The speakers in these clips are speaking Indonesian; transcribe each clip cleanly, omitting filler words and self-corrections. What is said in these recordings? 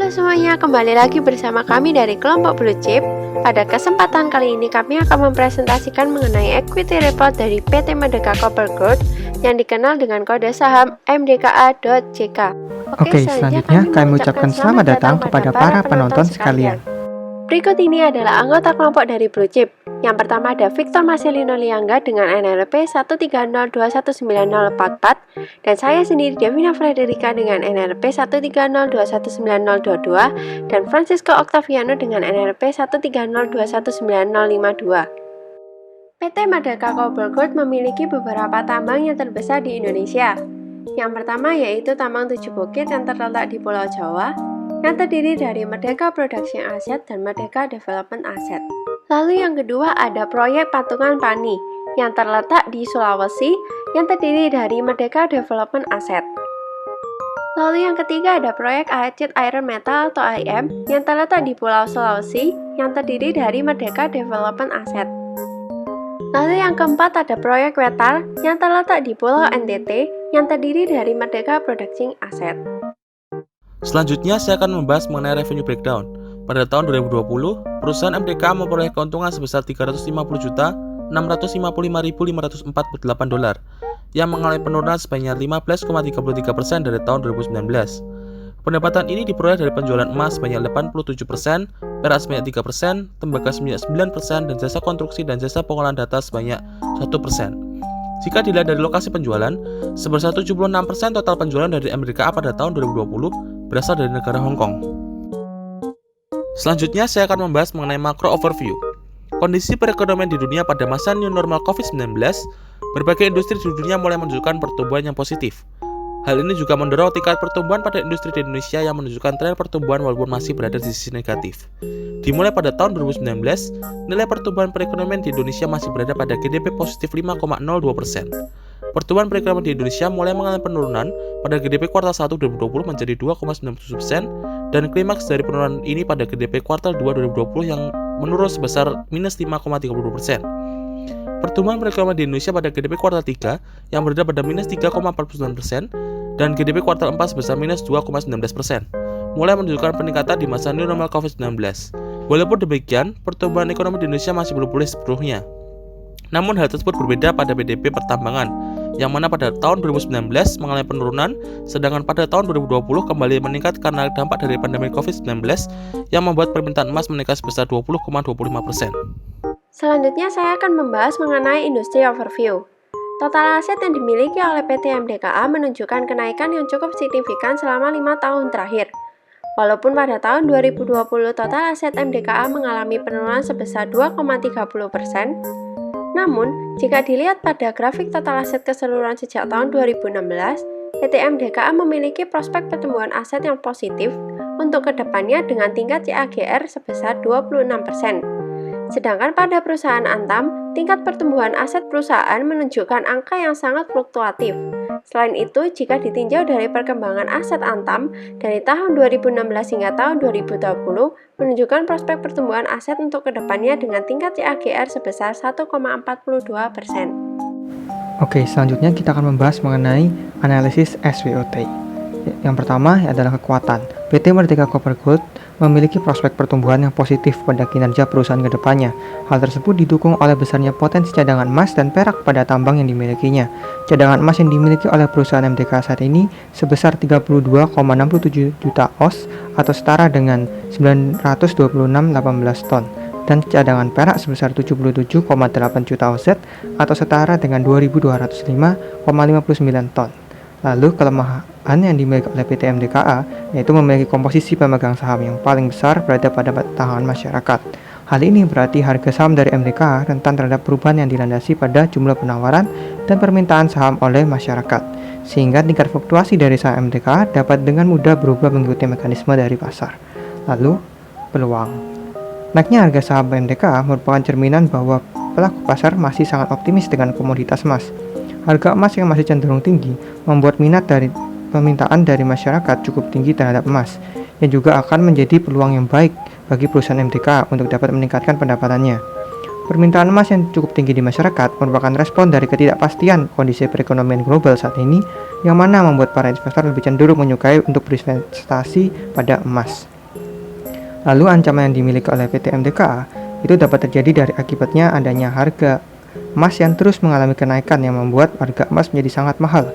Halo semuanya, kembali lagi bersama kami dari kelompok Blue Chip. Pada kesempatan kali ini kami akan mempresentasikan mengenai equity report dari PT Merdeka Copper Gold yang dikenal dengan kode saham MDKA.JK. Oke, selanjutnya kami ucapkan selamat datang kepada para penonton sekalian. Berikut ini adalah anggota kelompok dari Blue Chip. Yang pertama ada Victor Marcelino Liangga dengan NRP 130219044 dan saya sendiri Devina Frederika dengan NRP 130219022 dan Francisco Octaviano dengan NRP 130219052. PT Merdeka Copper Gold memiliki beberapa tambang yang terbesar di Indonesia. Yang pertama yaitu tambang Tujuh Bukit yang terletak di Pulau Jawa, yang terdiri dari Merdeka Production Asset dan Merdeka Development Asset. Lalu yang kedua ada proyek Patungan Pani yang terletak di Sulawesi yang terdiri dari Merdeka Development Asset. Lalu yang ketiga ada proyek Acid Iron Metal atau AIM yang terletak di Pulau Sulawesi yang terdiri dari Merdeka Development Asset. Lalu yang keempat ada proyek Wetar yang terletak di Pulau NTT yang terdiri dari Merdeka Production Asset. Selanjutnya saya akan membahas mengenai revenue breakdown. Pada tahun 2020, perusahaan MDKA memperoleh keuntungan sebesar $350.655.548 yang mengalami penurunan sebanyak 15,33% dari tahun 2019. Pendapatan ini diperoleh dari penjualan emas sebanyak 87%, perak sebanyak 3%, tembaga sebanyak 9%, dan jasa konstruksi dan jasa pengolahan data sebanyak 1%. Jika dilihat dari lokasi penjualan, sebesar 76% total penjualan dari MDKA pada tahun 2020 berasal dari negara Hong Kong. Selanjutnya saya akan membahas mengenai macro overview. Kondisi perekonomian di dunia pada masa new normal COVID-19, berbagai industri di dunia mulai menunjukkan pertumbuhan yang positif. Hal ini juga mendorong tingkat pertumbuhan pada industri di Indonesia yang menunjukkan tren pertumbuhan walaupun masih berada di sisi negatif. Dimulai pada tahun 2019, nilai pertumbuhan perekonomian di Indonesia masih berada pada GDP positif 5,02%. Pertumbuhan perekonomian di Indonesia mulai mengalami penurunan pada GDP kuartal 1 2020 menjadi 2,97% dan klimaks dari penurunan ini pada GDP kuartal 2 2020 yang menurun sebesar minus 5,32%. Pertumbuhan perekonomian di Indonesia pada GDP kuartal 3 yang berada pada minus 3,49% dan GDP kuartal 4 sebesar minus 2,19%, mulai menunjukkan peningkatan di masa new normal COVID-19. Walaupun demikian, pertumbuhan ekonomi di Indonesia masih belum pulih sepenuhnya. Namun hal tersebut berbeda pada PDB pertambangan, yang mana pada tahun 2019 mengalami penurunan, sedangkan pada tahun 2020 kembali meningkat karena dampak dari pandemi COVID-19 yang membuat permintaan emas meningkat sebesar 20,25%. Selanjutnya saya akan membahas mengenai industri overview. Total aset yang dimiliki oleh PT MDKA menunjukkan kenaikan yang cukup signifikan selama 5 tahun terakhir. Walaupun pada tahun 2020 total aset MDKA mengalami penurunan sebesar 2,30%, namun, jika dilihat pada grafik total aset keseluruhan sejak tahun 2016, PT MDKA memiliki prospek pertumbuhan aset yang positif untuk kedepannya dengan tingkat CAGR sebesar 26%. Sedangkan pada perusahaan Antam, tingkat pertumbuhan aset perusahaan menunjukkan angka yang sangat fluktuatif. Selain itu, jika ditinjau dari perkembangan aset Antam dari tahun 2016 hingga tahun 2020, menunjukkan prospek pertumbuhan aset untuk kedepannya dengan tingkat CAGR sebesar 1,42%. Oke, selanjutnya kita akan membahas mengenai analisis SWOT. Yang pertama adalah kekuatan. PT Merdeka Copper Gold memiliki prospek pertumbuhan yang positif pada kinerja perusahaan ke depannya. Hal tersebut didukung oleh besarnya potensi cadangan emas dan perak pada tambang yang dimilikinya. Cadangan emas yang dimiliki oleh perusahaan MDKA saat ini sebesar 32,67 juta oz atau setara dengan 926,18 ton. Dan cadangan perak sebesar 77,8 juta oz atau setara dengan 2.205,59 ton. Lalu kelemahan yang dimiliki oleh PT MDKA yaitu memiliki komposisi pemegang saham yang paling besar berada pada tangan masyarakat. Hal ini berarti harga saham dari MDKA rentan terhadap perubahan yang dilandasi pada jumlah penawaran dan permintaan saham oleh masyarakat, sehingga tingkat fluktuasi dari saham MDKA dapat dengan mudah berubah mengikuti mekanisme dari pasar. Lalu, peluang. Naiknya harga saham MDKA merupakan cerminan bahwa pelaku pasar masih sangat optimis dengan komoditas emas. Harga emas yang masih cenderung tinggi membuat minat dari permintaan dari masyarakat cukup tinggi terhadap emas, yang juga akan menjadi peluang yang baik bagi perusahaan MDKA untuk dapat meningkatkan pendapatannya. Permintaan emas yang cukup tinggi di masyarakat merupakan respon dari ketidakpastian kondisi perekonomian global saat ini, yang mana membuat para investor lebih cenderung menyukai untuk berinvestasi pada emas. Lalu ancaman yang dimiliki oleh PT MDKA itu dapat terjadi dari akibatnya adanya harga emas yang terus mengalami kenaikan yang membuat harga emas menjadi sangat mahal,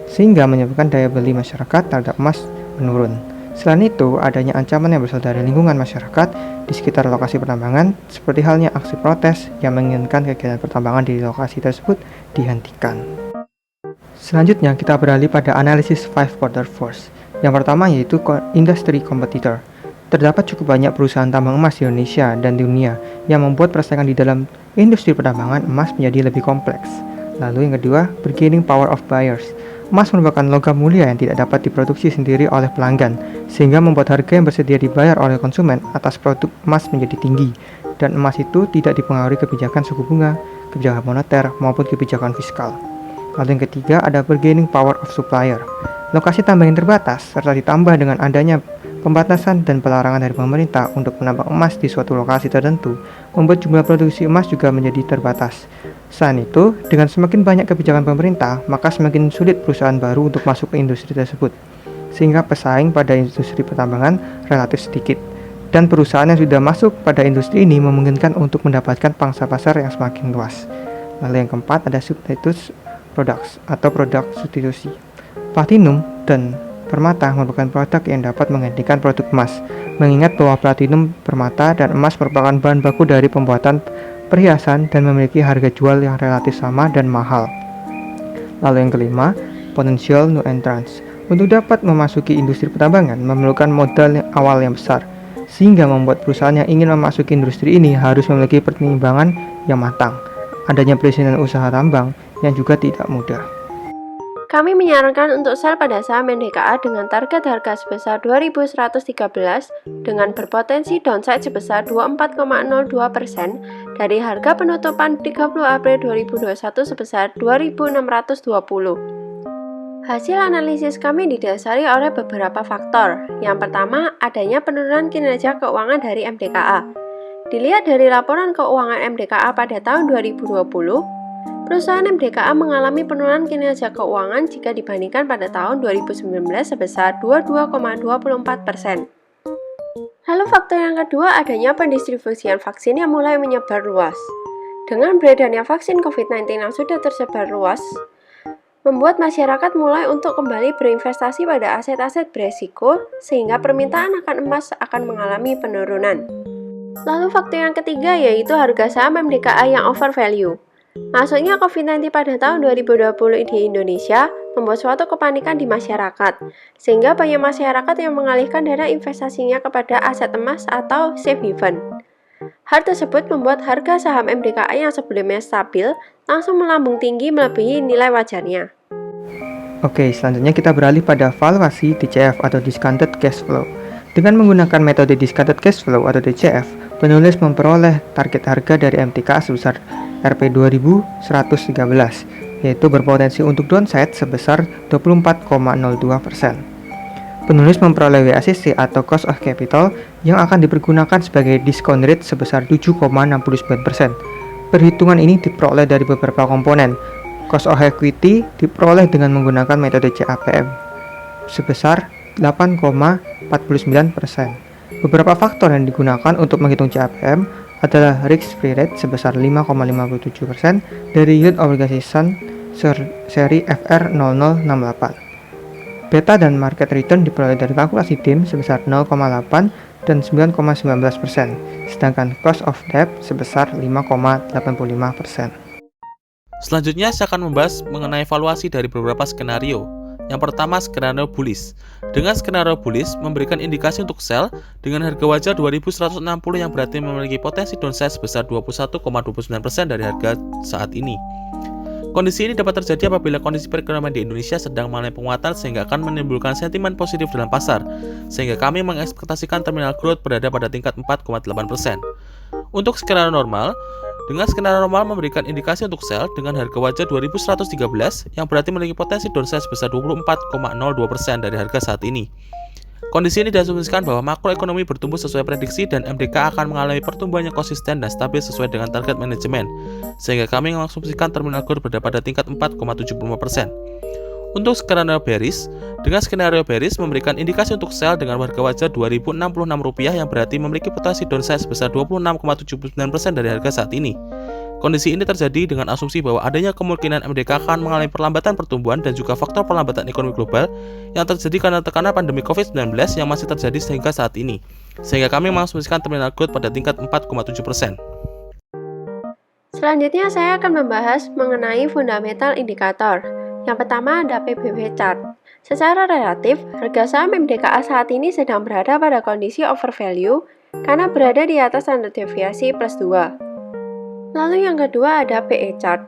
sehingga menyebabkan daya beli masyarakat terhadap emas menurun. Selain itu, adanya ancaman yang berasal dari lingkungan masyarakat di sekitar lokasi pertambangan, seperti halnya aksi protes yang menginginkan kegiatan pertambangan di lokasi tersebut dihentikan. Selanjutnya, kita beralih pada analisis 5 Border Force. Yang pertama yaitu industry competitor. Terdapat cukup banyak perusahaan tambang emas di Indonesia dan di dunia yang membuat persaingan di dalam industri pertambangan emas menjadi lebih kompleks. Lalu yang kedua, bargaining power of buyers. Emas merupakan logam mulia yang tidak dapat diproduksi sendiri oleh pelanggan, sehingga membuat harga yang bersedia dibayar oleh konsumen atas produk emas menjadi tinggi, dan emas itu tidak dipengaruhi kebijakan suku bunga, kebijakan moneter, maupun kebijakan fiskal. Lalu yang ketiga ada bargaining power of supplier. Lokasi tambang yang terbatas, serta ditambah dengan adanya pembatasan dan pelarangan dari pemerintah untuk menambang emas di suatu lokasi tertentu, membuat jumlah produksi emas juga menjadi terbatas. Selain itu, dengan semakin banyak kebijakan pemerintah, maka semakin sulit perusahaan baru untuk masuk ke industri tersebut, sehingga pesaing pada industri pertambangan relatif sedikit. Dan perusahaan yang sudah masuk pada industri ini memungkinkan untuk mendapatkan pangsa pasar yang semakin luas. Lalu yang keempat ada substitute products atau produk substitusi. Platinum dan permata merupakan produk yang dapat menggantikan produk emas, mengingat bahwa platinum, permata, dan emas merupakan bahan baku dari pembuatan perhiasan dan memiliki harga jual yang relatif sama dan mahal. Lalu yang kelima, potential new entrants. Untuk dapat memasuki industri pertambangan memerlukan modal awal yang besar, sehingga membuat perusahaan yang ingin memasuki industri ini harus memiliki pertimbangan yang matang. Adanya perizinan usaha tambang yang juga tidak mudah. Kami menyarankan untuk sell pada saham MDKA dengan target harga sebesar 2.113 dengan berpotensi downside sebesar 24,02% dari harga penutupan 30 April 2021 sebesar 2.620. Hasil analisis kami didasari oleh beberapa faktor. Yang pertama, adanya penurunan kinerja keuangan dari MDKA. Dilihat dari laporan keuangan MDKA pada tahun 2020, perusahaan MDKA mengalami penurunan kinerja keuangan jika dibandingkan pada tahun 2019 sebesar 22,24%. Lalu faktor yang kedua adanya pendistribusian vaksin yang mulai menyebar luas. Dengan beredarnya vaksin COVID-19 yang sudah tersebar luas, membuat masyarakat mulai untuk kembali berinvestasi pada aset-aset beresiko sehingga permintaan akan emas akan mengalami penurunan. Lalu faktor yang ketiga yaitu harga saham MDKA yang overvalue. Masuknya COVID-19 pada tahun 2020 di Indonesia membuat suatu kepanikan di masyarakat, sehingga banyak masyarakat yang mengalihkan dana investasinya kepada aset emas atau safe haven. Hal tersebut membuat harga saham MDKA yang sebelumnya stabil langsung melambung tinggi melebihi nilai wajarnya. Oke, selanjutnya kita beralih pada valuasi DCF atau Discounted Cash Flow. Dengan menggunakan metode Discounted Cash Flow atau DCF, penulis memperoleh target harga dari MDKA sebesar Rp2113, yaitu berpotensi untuk downside sebesar 24,02%. Penulis memperoleh WACC atau Cost of Capital yang akan dipergunakan sebagai discount rate sebesar 7,69%. Perhitungan ini diperoleh dari beberapa komponen. Cost of Equity diperoleh dengan menggunakan metode CAPM sebesar 8,49%. Beberapa faktor yang digunakan untuk menghitung CAPM adalah risk-free rate sebesar 5,57% dari yield obligation seri FR0068. Beta dan market return diperoleh dari kalkulasi DIM sebesar 0,8 dan 9,19%, sedangkan cost of debt sebesar 5,85%. Selanjutnya saya akan membahas mengenai evaluasi dari beberapa skenario. Yang pertama, skenario bullish. Dengan skenario bullish memberikan indikasi untuk sell dengan harga wajar 2160 yang berarti memiliki potensi downside sebesar 21,29% dari harga saat ini. Kondisi ini dapat terjadi apabila kondisi perekonomian di Indonesia sedang mengalami penguatan sehingga akan menimbulkan sentimen positif dalam pasar, sehingga kami mengekspektasikan terminal growth berada pada tingkat 4,8%. Untuk skenario normal, dengan skenario normal memberikan indikasi untuk sell dengan harga wajar 2113 yang berarti memiliki potensi downside sebesar 24,02% dari harga saat ini. Kondisi ini diasumsikan bahwa makroekonomi bertumbuh sesuai prediksi dan MDKA akan mengalami pertumbuhan yang konsisten dan stabil sesuai dengan target manajemen, sehingga kami mengasumsikan terminal growth berada pada tingkat 4,75%. Untuk skenario bearish, dengan skenario bearish memberikan indikasi untuk sell dengan harga wajar Rp2.066 yang berarti memiliki potensi downside sebesar 26,79% dari harga saat ini. Kondisi ini terjadi dengan asumsi bahwa adanya kemungkinan MDK akan mengalami perlambatan pertumbuhan dan juga faktor perlambatan ekonomi global yang terjadi karena tekanan pandemi COVID-19 yang masih terjadi sehingga saat ini. Sehingga kami mengasumsikan terminal growth pada tingkat 4,7%. Selanjutnya saya akan membahas mengenai fundamental indikator. Yang pertama ada PBW chart. Secara relatif, harga saham MDKA saat ini sedang berada pada kondisi overvalue karena berada di atas standar deviasi plus 2. Lalu yang kedua ada PE chart.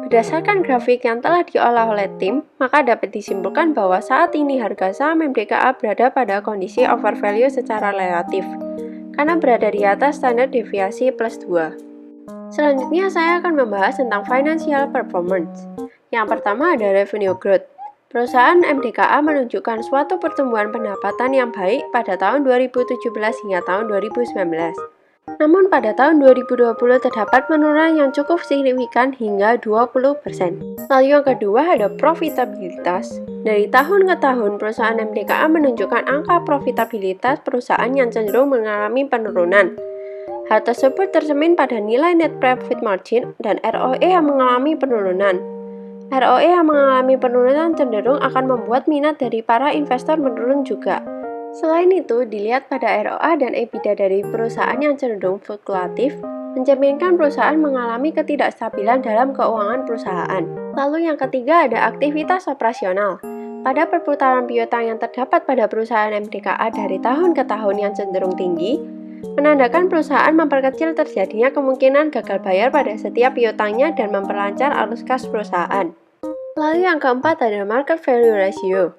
Berdasarkan grafik yang telah diolah oleh tim, maka dapat disimpulkan bahwa saat ini harga saham MDKA berada pada kondisi overvalue secara relatif karena berada di atas standar deviasi plus 2. Selanjutnya saya akan membahas tentang financial performance. Yang pertama ada revenue growth. Perusahaan MDKA menunjukkan suatu pertumbuhan pendapatan yang baik pada tahun 2017 hingga tahun 2019. Namun pada tahun 2020 terdapat penurunan yang cukup signifikan hingga 20%. Lalu yang kedua ada profitabilitas. Dari tahun ke tahun perusahaan MDKA menunjukkan angka profitabilitas perusahaan yang cenderung mengalami penurunan. Hal tersebut tercermin pada nilai net profit margin dan ROE yang mengalami penurunan. ROE yang mengalami penurunan cenderung akan membuat minat dari para investor menurun juga. Selain itu, dilihat pada ROA dan EBITDA dari perusahaan yang cenderung fluktuatif, mencerminkan perusahaan mengalami ketidakstabilan dalam keuangan perusahaan. Lalu yang ketiga ada aktivitas operasional. Pada perputaran piutang yang terdapat pada perusahaan MDKA dari tahun ke tahun yang cenderung tinggi, menandakan perusahaan memperkecil terjadinya kemungkinan gagal bayar pada setiap piutangnya dan memperlancar arus kas perusahaan. Lalu yang keempat ada market value ratio.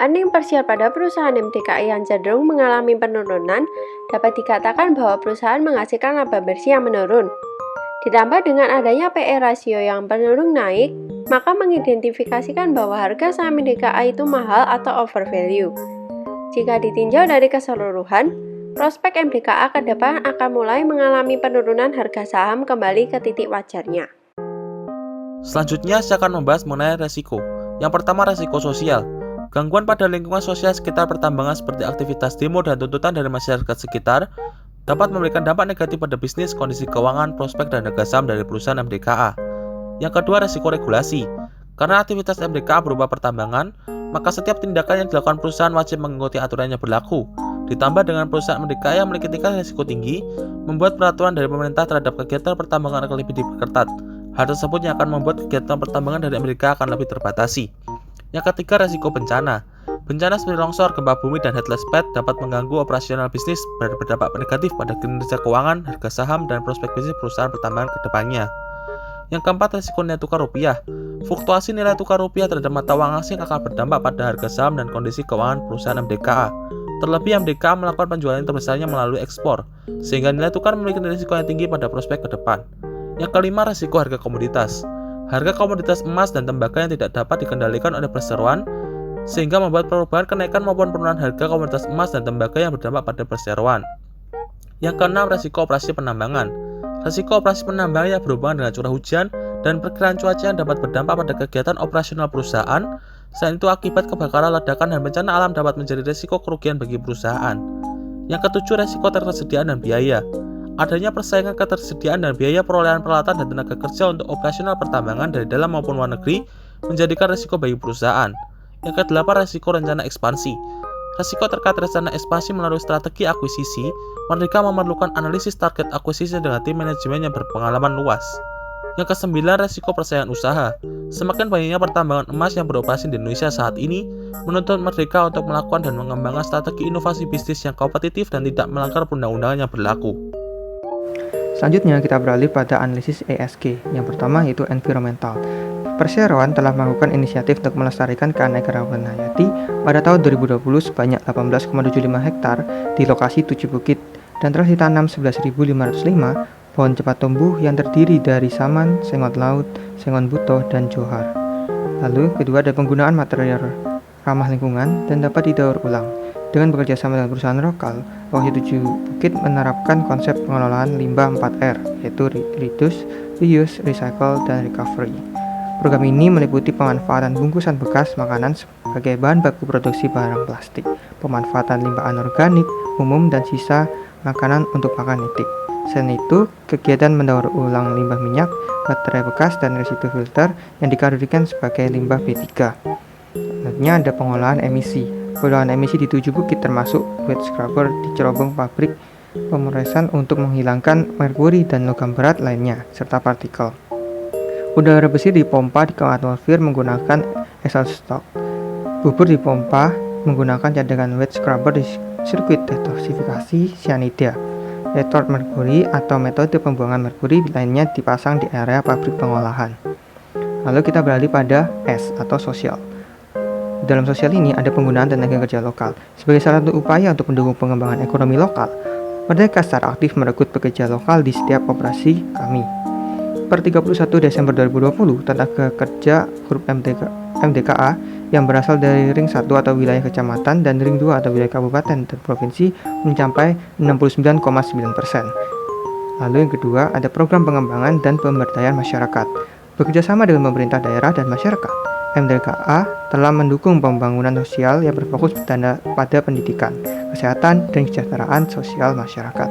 Earning per share pada perusahaan MDKA yang cenderung mengalami penurunan dapat dikatakan bahwa perusahaan menghasilkan laba bersih yang menurun. Ditambah dengan adanya PE rasio yang cenderung naik, maka mengidentifikasikan bahwa harga saham MDKA itu mahal atau overvalue. Jika ditinjau dari keseluruhan, prospek MDKA ke depan akan mulai mengalami penurunan harga saham kembali ke titik wajarnya. Selanjutnya saya akan membahas mengenai resiko. Yang pertama resiko sosial. Gangguan pada lingkungan sosial sekitar pertambangan seperti aktivitas demo dan tuntutan dari masyarakat sekitar dapat memberikan dampak negatif pada bisnis, kondisi keuangan, prospek, dan harga saham dari perusahaan MDKA. Yang kedua resiko regulasi. Karena aktivitas MDKA berupa pertambangan, maka setiap tindakan yang dilakukan perusahaan wajib mengikuti aturan yang berlaku. Ditambah dengan perusahaan MDKA yang memiliki tingkat risiko tinggi, membuat peraturan dari pemerintah terhadap kegiatan pertambangan akan lebih diperketat. Hal tersebut yang akan membuat kegiatan pertambangan dari Amerika akan lebih terbatasi. Yang ketiga, resiko bencana. Bencana seperti longsor, gempa bumi, dan headless pad dapat mengganggu operasional bisnis dan berdampak negatif pada kinerja keuangan, harga saham, dan prospek bisnis perusahaan pertambangan ke depannya. Yang keempat, resiko nilai tukar rupiah. Fluktuasi nilai tukar rupiah terhadap mata uang asing akan berdampak pada harga saham dan kondisi keuangan perusahaan MDKA. Terlebih MDKA melakukan penjualan terbesarnya melalui ekspor, sehingga nilai tukar memiliki risiko yang tinggi pada prospek ke depan. Yang kelima, resiko harga komoditas. Harga komoditas emas dan tembaga yang tidak dapat dikendalikan oleh perseroan, sehingga membuat perubahan kenaikan maupun penurunan harga komoditas emas dan tembaga yang berdampak pada perseroan. Yang keenam, resiko operasi penambangan. Resiko operasi penambangan yang berhubungan dengan curah hujan dan perkiraan cuaca yang dapat berdampak pada kegiatan operasional perusahaan. Selain itu, akibat kebakaran, ledakan, dan bencana alam dapat menjadi resiko kerugian bagi perusahaan. Yang ketujuh, resiko ketersediaan dan biaya. Adanya persaingan ketersediaan dan biaya perolehan peralatan dan tenaga kerja untuk operasional pertambangan dari dalam maupun luar negeri menjadikan risiko bagi perusahaan. Yang kedelapan, risiko rencana ekspansi. Risiko terkait rencana ekspansi melalui strategi akuisisi, mereka memerlukan analisis target akuisisi dengan tim manajemen yang berpengalaman luas. Yang kesembilan, risiko persaingan usaha. Semakin banyaknya pertambangan emas yang beroperasi di Indonesia saat ini menuntut mereka untuk melakukan dan mengembangkan strategi inovasi bisnis yang kompetitif dan tidak melanggar perundang-undangan yang berlaku. Selanjutnya kita beralih pada analisis ESG. Yang pertama yaitu environmental. Perseroan telah melakukan inisiatif untuk melestarikan keanekaragaman hayati pada tahun 2020 sebanyak 18,75 hektar di lokasi 7 bukit dan telah ditanam 11.505 pohon cepat tumbuh yang terdiri dari saman, sengot laut, sengon buto, dan johar. Lalu kedua ada penggunaan material ramah lingkungan dan dapat didaur ulang. Dengan bekerja sama dengan perusahaan lokal, lokasi 7 bukit menerapkan konsep pengelolaan limbah 4R, yaitu reduce, reuse, recycle, dan recovery. Program ini meliputi pemanfaatan bungkusan bekas makanan sebagai bahan baku produksi barang plastik, pemanfaatan limbah anorganik umum dan sisa makanan untuk pakan itik. Selain itu, kegiatan mendaur ulang limbah minyak, baterai bekas, dan residu filter yang dikategorikan sebagai limbah B3. Selanjutnya ada pengolahan emisi. Pengolahan emisi di 7 bukit termasuk wet scrubber di cerobong pabrik pemrosesan untuk menghilangkan merkuri dan logam berat lainnya, serta partikel. Udara bersih dipompa di atmosfer menggunakan exhaust stock. Bubur dipompa menggunakan cadangan wet scrubber di sirkuit detoksifikasi cyanida. Retort merkuri atau metode pembuangan merkuri lainnya dipasang di area pabrik pengolahan. Lalu kita beralih pada S atau sosial. Dalam sosial ini ada penggunaan tenaga kerja lokal. Sebagai salah satu upaya untuk mendukung pengembangan ekonomi lokal, Merdeka secara aktif merekrut pekerja lokal di setiap operasi kami. Per 31 Desember 2020, tenaga kerja grup MDKA yang berasal dari ring 1 atau wilayah kecamatan dan ring 2 atau wilayah kabupaten dan provinsi mencapai 69,9%. Lalu yang kedua, ada program pengembangan dan pemberdayaan masyarakat. Bekerjasama dengan pemerintah daerah dan masyarakat, MDKA telah mendukung pembangunan sosial yang berfokus pada pendidikan, kesehatan, dan kesejahteraan sosial masyarakat.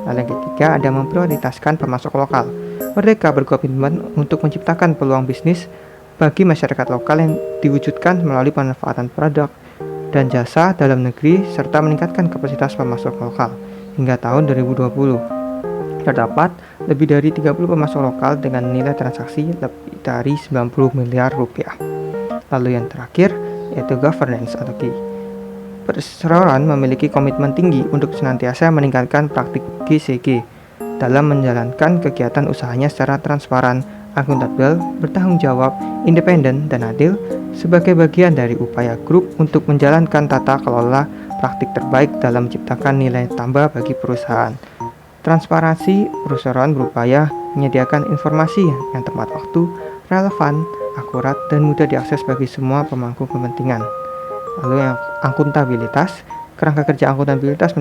Lalu yang ketiga, ada memprioritaskan pemasok lokal. Merdeka berkomitmen untuk menciptakan peluang bisnis bagi masyarakat lokal yang diwujudkan melalui pemanfaatan produk dan jasa dalam negeri serta meningkatkan kapasitas pemasok lokal. Hingga tahun 2020, terdapat lebih dari 30 pemasok lokal dengan nilai transaksi lebih dari 90 miliar rupiah. Lalu yang terakhir, yaitu governance atau G. Perseroan memiliki komitmen tinggi untuk senantiasa meningkatkan praktik GCG dalam menjalankan kegiatan usahanya secara transparan, akuntabel, bertanggung jawab, independen, dan adil sebagai bagian dari upaya grup untuk menjalankan tata kelola praktik terbaik dalam menciptakan nilai tambah bagi perusahaan. Transparansi perseroan berupaya menyediakan informasi yang tepat waktu, relevan, akurat, dan mudah diakses bagi semua pemangku kepentingan. Lalu yang akuntabilitas. Kerangka kerja akuntabilitas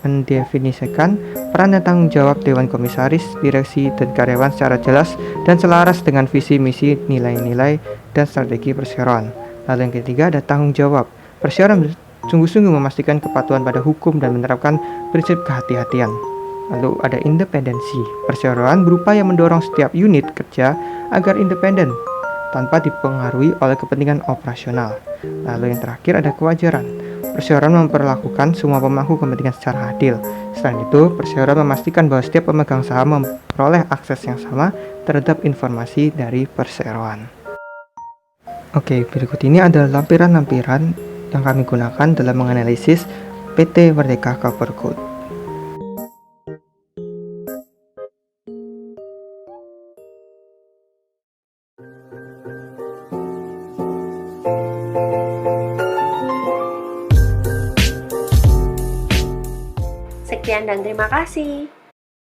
mendefinisikan peran dan tanggung jawab Dewan Komisaris, direksi, dan karyawan secara jelas dan selaras dengan visi, misi, nilai-nilai, dan strategi perseroan. Lalu yang ketiga ada tanggung jawab. Perseroan sungguh-sungguh memastikan kepatuhan pada hukum dan menerapkan prinsip kehati-hatian. Lalu ada independensi. Perseroan berupaya mendorong setiap unit kerja agar independen tanpa dipengaruhi oleh kepentingan operasional. Lalu yang terakhir ada kewajaran. Perseroan memperlakukan semua pemangku kepentingan secara adil. Selain itu, perseroan memastikan bahwa setiap pemegang saham memperoleh akses yang sama terhadap informasi dari perseroan. Oke, berikut ini adalah lampiran-lampiran yang kami gunakan dalam menganalisis PT Merdeka Copper Gold. Sekian dan terima kasih.